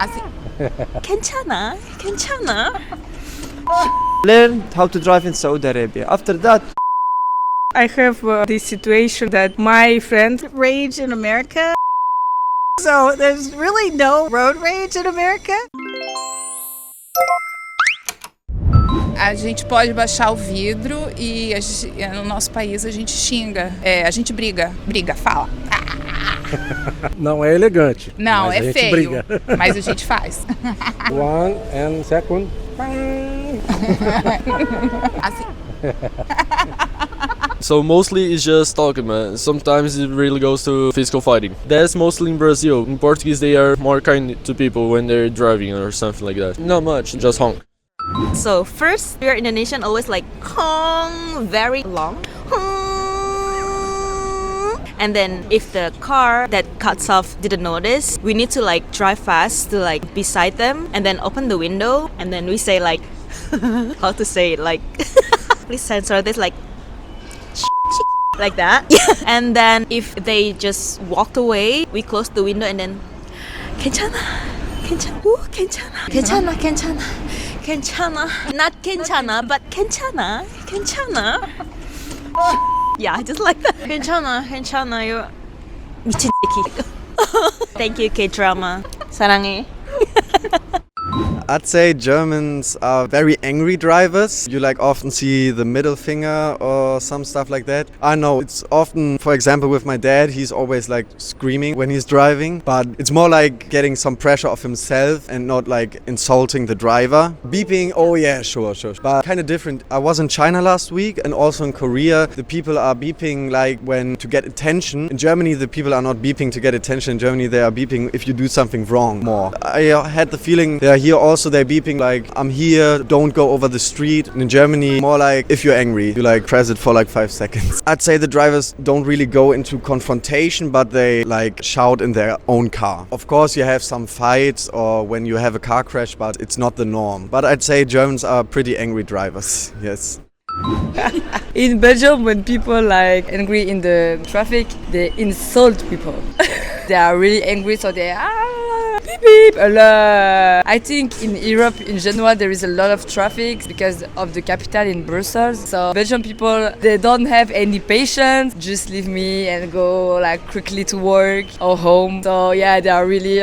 아직 괜찮아. Learn how to drive in Saudi Arabia. After that, I have this situation that my friend rage in America. So there's really no road rage in America. A gente pode baixar o vidro e no nosso país a gente xinga. A gente briga, fala. Não é elegante. Não, mas é a gente feio, briga. mas a gente faz. One and second. Assim, So mostly it's just talking, man. Sometimes it really goes to physical fighting. That's mostly in Brazil. In Portuguese, they are more kind to people when they're driving or something like that. Not much, just honk. So first, we are Indonesian always like honk very long. Honk. And then if the car that cuts off didn't notice, we need to like drive fast to like beside them and then open the window and then we say like how to say it, like please censor this, like like that. And then if they just walked away, we close the window and then 괜찮아. Not 괜찮아, but 괜찮아. Yeah, just like that. 괜찮아. You 미친 새끼. Thank you, K-drama. 사랑해. I'd say Germans are very angry drivers. You like often see the middle finger or some stuff like that. I know it's often, for example, with my dad, he's always like screaming when he's driving, but it's more like getting some pressure off himself and not like insulting the driver. Beeping, oh yeah, sure. But kind of different. I was in China last week and also in Korea. The people are beeping like when to get attention. In Germany, the people are not beeping to get attention. In Germany, they are beeping if you do something wrong more. I had the feeling they are here also they're beeping like I'm here, don't go over the street. And in Germany, more like if you're angry, you like press it for like 5 seconds. I'd say the drivers don't really go into confrontation, but they like shout in their own car. Of course, you have some fights or when you have a car crash, but it's not the norm. But I'd say Germans are pretty angry drivers, yes. In Belgium, when people like angry in the traffic, they insult people. They are really angry, so they beep beep a lot. I think in Europe in general there is a lot of traffic because of the capital in Brussels. So Belgian people, they don't have any patience. Just leave me and go like quickly to work or home. So yeah, they are really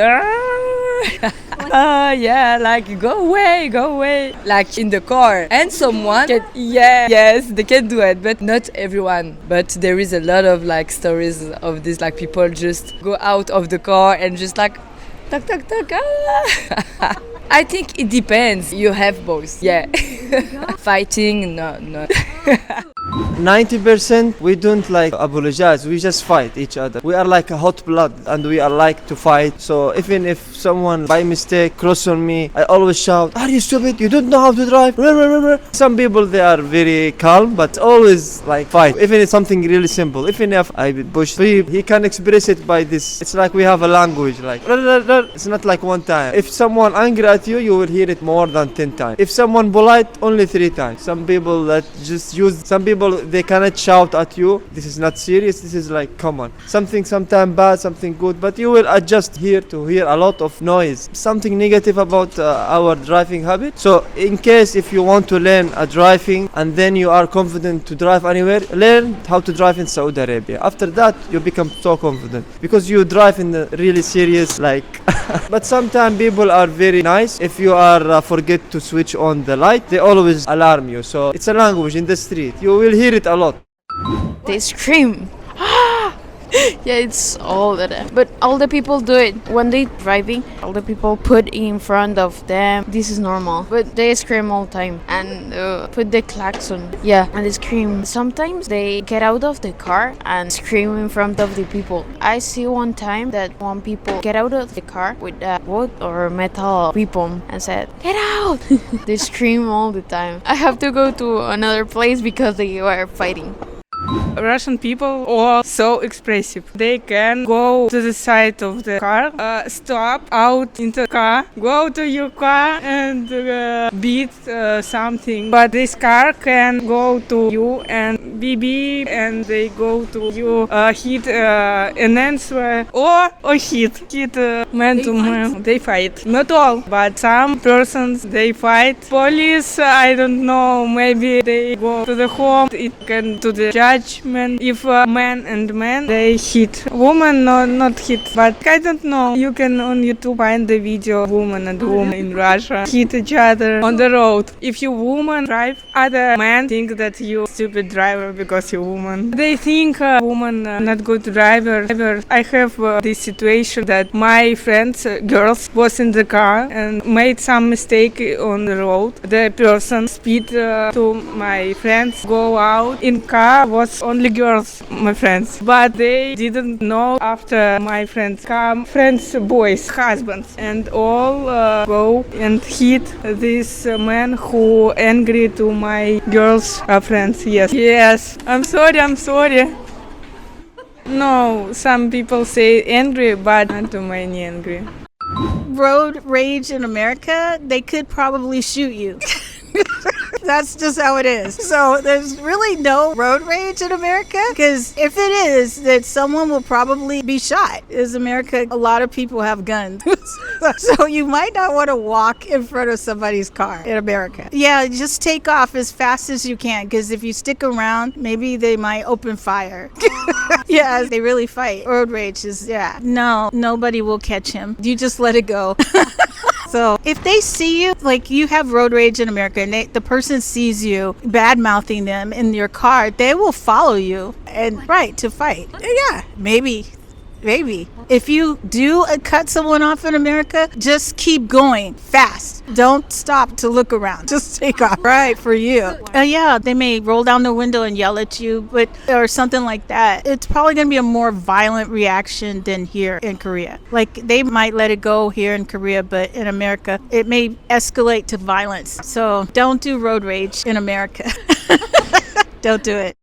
yeah, like go away, like in the car. And someone can, yes, they can do it, but not everyone. But there is a lot of like stories of this, like people just go out of the car and just like tuck. I think it depends. You have both, yeah. Fighting, no. 90% we don't like apologize, we just fight each other. We are like a hot blood and we are like to fight. So even if someone by mistake cross on me, I always shout, are you stupid? You don't know how to drive? Some people they are very calm, but always like fight. Even it's something really simple. Even if I push he can express it by this. It's like we have a language like it's not like one time. If someone angry at you, you will hear it more than 10 times. If someone polite, only 3 times. Some people that just use, some people they cannot shout at you. This is not serious. This is like common. Something sometimes bad, something good, but you will adjust here to hear a lot of noise. Something negative about our driving habit. So in case if you want to learn a driving and then you are confident to drive anywhere, learn how to drive in Saudi Arabia. After that, you become so confident because you drive in the really serious like. But sometimes people are very nice. If you are forget to switch on the light, they always alarm you. So it's a language in the street. You will hear it a lot. They scream. Yeah, it's all the time. But all the people do it when they driving. All the people put in front of them. This is normal. But they scream all the time and put the klaxon. Yeah, and they scream. Sometimes they get out of the car and scream in front of the people. I see one time that one people get out of the car with a wood or metal weapon and said, "Get out!" They scream all the time. I have to go to another place because they were fighting. Russian people are so expressive. They can go to the side of the car, stop out in the car, go to your car and beat something. But this car can go to you and beep and they go to you, hit an answer or hit man to man. They fight. Not all, but some persons they fight. Police, I don't know, maybe they go to the home, it can to the judgment. If man and man, they hit. Woman, not hit, but I don't know. You can on YouTube find the video woman and woman in Russia hit each other on the road. If you woman drive, other men think that you stupid driver because you woman. They think woman not good driver. I have this situation that my friends, girls, was in the car and made some mistake on the road. The person speed to my friends go out. In car was only girls, my friends, but they didn't know after my friends come, friends, boys, husbands, and all go and hit this man who angry to my girls' friends. Yes. I'm sorry. No, some people say angry, but not too many angry. Road rage in America, they could probably shoot you. That's just how it is. So there's really no road rage in America, because if it is, that someone will probably be shot. Is America, a lot of people have guns. So you might not want to walk in front of somebody's car in America. Yeah, just take off as fast as you can, because if you stick around, maybe they might open fire. Yeah, they really fight. Road rage is, no, nobody will catch him. You just let it go. So if they see you, like you have road rage in America, and the person sees you bad-mouthing them in your car, they will follow you and to fight. Yeah, maybe. If you do cut someone off in America, just keep going fast. Don't stop to look around. Just take off. Right, for you. They may roll down the window and yell at you, or something like that. It's probably going to be a more violent reaction than here in Korea. Like, they might let it go here in Korea, but in America, it may escalate to violence. So don't do road rage in America. Don't do it.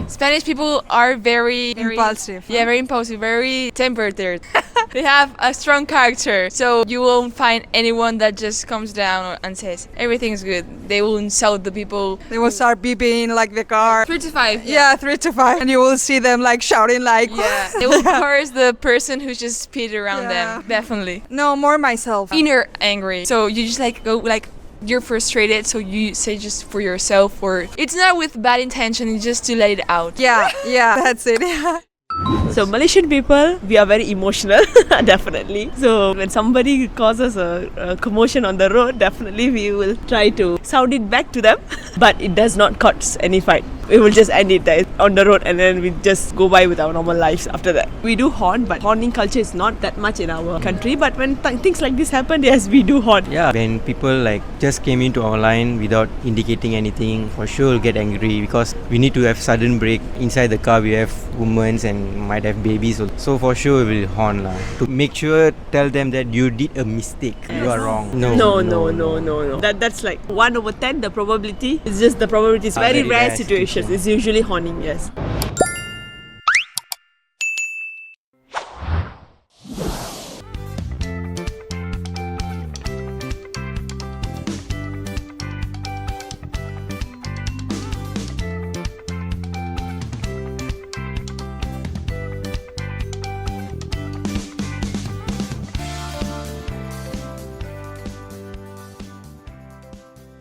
Spanish people are very impulsive. Yeah, very impulsive, very tempered. They have a strong character, so you won't find anyone that just comes down and says everything's good. They will insult the people. They will start beeping like the car. 3 to 5. Yeah, 3 to 5. And you will see them like shouting like. Yeah. They will curse the person who just spit around them. Definitely. No, more myself. Inner angry. So you just go you're frustrated, so you say just for yourself, or it's not with bad intention, it's just to let it out. Yeah, that's it. So Malaysian people, we are very emotional, definitely. So when somebody causes a commotion on the road, definitely we will try to sound it back to them. But it does not cause any fight. We will just end it there on the road and then we just go by with our normal lives after that. We do horn, but horning culture is not that much in our country. But when things like this happen, yes, we do horn. Yeah, when people just came into our line without indicating anything, for sure we'll get angry, because we need to have sudden brake. Inside the car we have women and might have babies, so for sure we will horn to make sure, tell them that you did a mistake. You are wrong. No. That's like 1/10 the probability. It's just the probability is very rare situations. It's usually horning, yes.